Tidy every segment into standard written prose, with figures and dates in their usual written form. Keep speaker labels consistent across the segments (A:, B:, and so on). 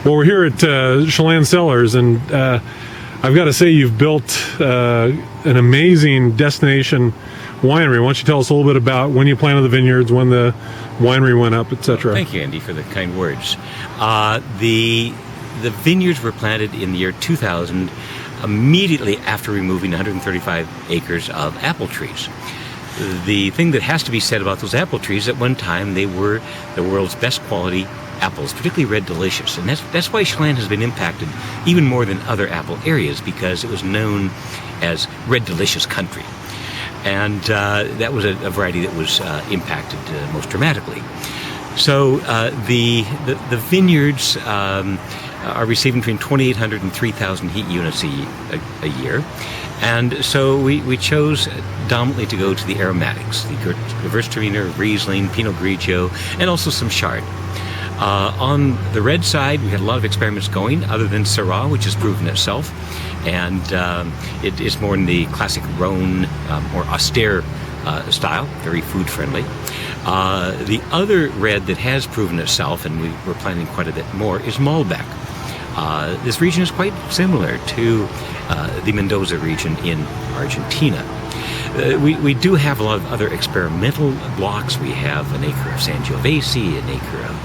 A: Well, we're here at Tsillan Cellars, and I've got to say you've built an amazing destination winery. Why don't you tell us a little bit about when you planted the vineyards, when the winery went up, etc.
B: Thank you, Andy, for the kind words. The vineyards were planted in the year 2000, immediately after removing 135 acres of apple trees. The thing that has to be said about those apple trees, at one time they were the world's best quality apples, particularly Red Delicious. And that's why Chelan has been impacted even more than other apple areas, because it was known as Red Delicious country. And that was a variety that was impacted most dramatically. So the vineyards are receiving between 2,800 and 3,000 heat units a year. And so we chose dominantly to go to the aromatics, the Gewürztraminer, Riesling, Pinot Grigio, and also some Chard. On the red side, we had a lot of experiments going, other than Syrah, which has proven itself. And it is more in the classic Rhone, more austere style, very food-friendly. The other red that has proven itself, and we're planning quite a bit more, is Malbec. This region is quite similar to the Mendoza region in Argentina. We do have a lot of other experimental blocks. We have an acre of Sangiovese, an acre of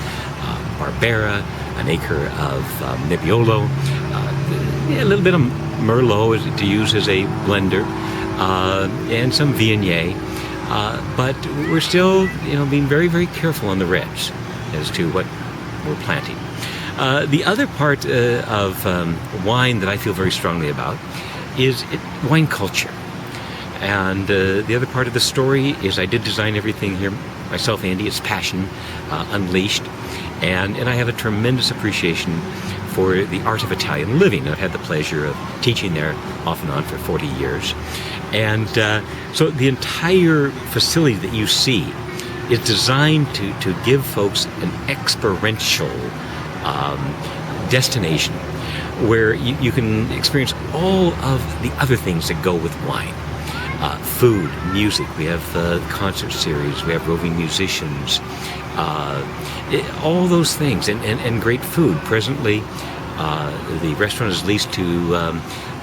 B: Barbera, an acre of Nebbiolo, a little bit of Merlot to use as a blender, and some Viognier. But we're still, being very, very careful on the reds as to what we're planting. The other part of wine that I feel very strongly about is wine culture. And the other part of the story is I did design everything here myself, Andy. It's passion unleashed. And I have a tremendous appreciation for the art of Italian living. I've had the pleasure of teaching there off and on for 40 years. And so the entire facility that you see is designed to give folks an experiential destination where you can experience all of the other things that go with wine. Food, music, we have concert series, we have roving musicians, all those things, and great food. Presently, the restaurant is leased to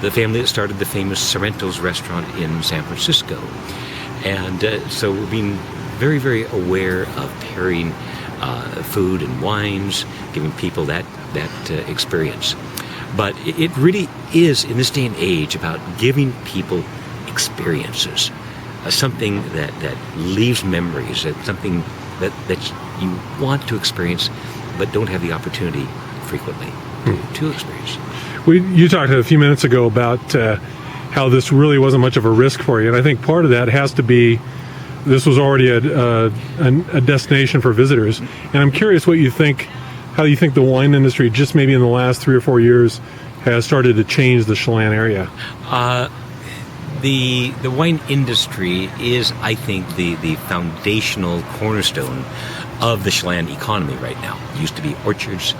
B: the family that started the famous Sorrento's restaurant in San Francisco. And so we're being very, very aware of pairing food and wines, giving people that experience. But it really is, in this day and age, about giving people experiences, something that leaves memories, something that you want to experience but don't have the opportunity frequently to experience.
A: You talked a few minutes ago about how this really wasn't much of a risk for you, and I think part of that has to be this was already a destination for visitors. And I'm curious how you think the wine industry, just maybe in the last 3 or 4 years, has started to change the Chelan area.
B: The wine industry is, I think, the foundational cornerstone of the Chelan economy right now. It used to be orchards,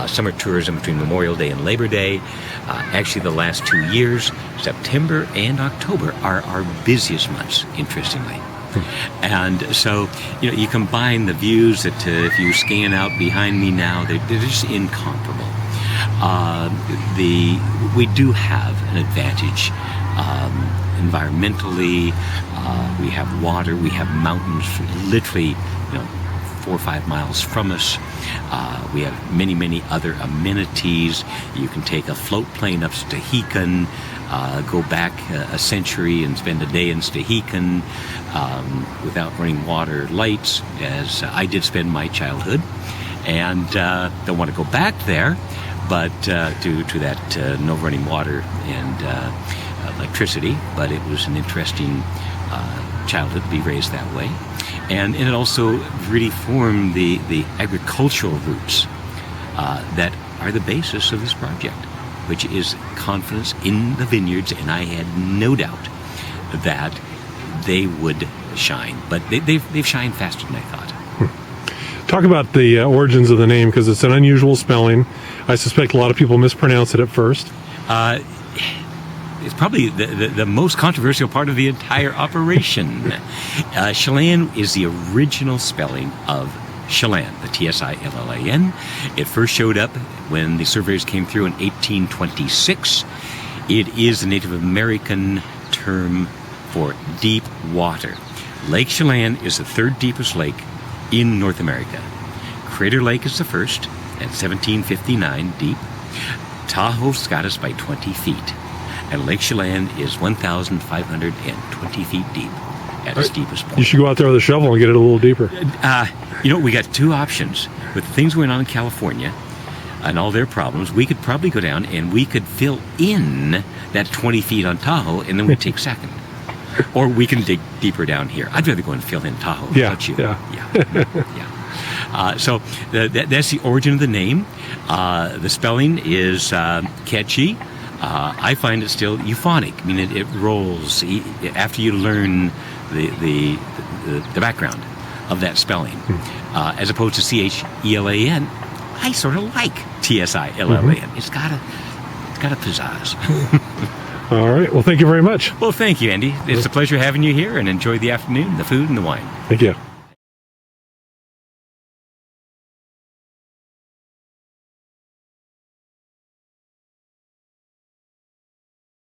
B: summer tourism between Memorial Day and Labor Day. Actually, the last 2 years, September and October, are our busiest months, interestingly. And so, you combine the views that if you scan out behind me now, they're just incomparable. We do have an advantage environmentally. We have water, we have mountains, literally, 4 or 5 miles from us. We have many, many other amenities. You can take a float plane up to Stehekin, go back a century and spend a day in Stehekin without running water lights, as I did spend my childhood. And don't want to go back there, but due to that no running water and electricity. But it was an interesting childhood to be raised that way. And it also really formed the agricultural roots that are the basis of this project, which is confidence in the vineyards. And I had no doubt that they would shine. But they've shined faster than I thought.
A: Talk about the origins of the name, because it's an unusual spelling. I suspect a lot of people mispronounce it at first.
B: It's probably the most controversial part of the entire operation. Chelan is the original spelling of Chelan, the Tsillan. It first showed up when the surveyors came through in 1826. It is the Native American term for deep water. Lake Chelan is the third deepest lake in North America. Crater Lake is the first at 1759 deep. Tahoe got us by 20 feet. And Lake Chelan is 1,520 feet deep at its deepest point.
A: You should go out there with a shovel and get it a little deeper.
B: We got two options. With things going on in California and all their problems, we could probably go down and we could fill in that 20 feet on Tahoe, and then we'd take second. Or we can dig deeper down here. I'd rather go and fill in Tahoe.
A: Yeah,
B: Don't you?
A: yeah.
B: So that's the origin of the name. The spelling is catchy. I find it still euphonic. I mean, it rolls after you learn the background of that spelling, as opposed to Chelan. I sort of like Tsillan. It's got a pizzazz.
A: All right. Well, thank you very much.
B: Well, thank you, Andy. It's a pleasure having you here, and enjoy the afternoon, the food, and the wine.
A: Thank you.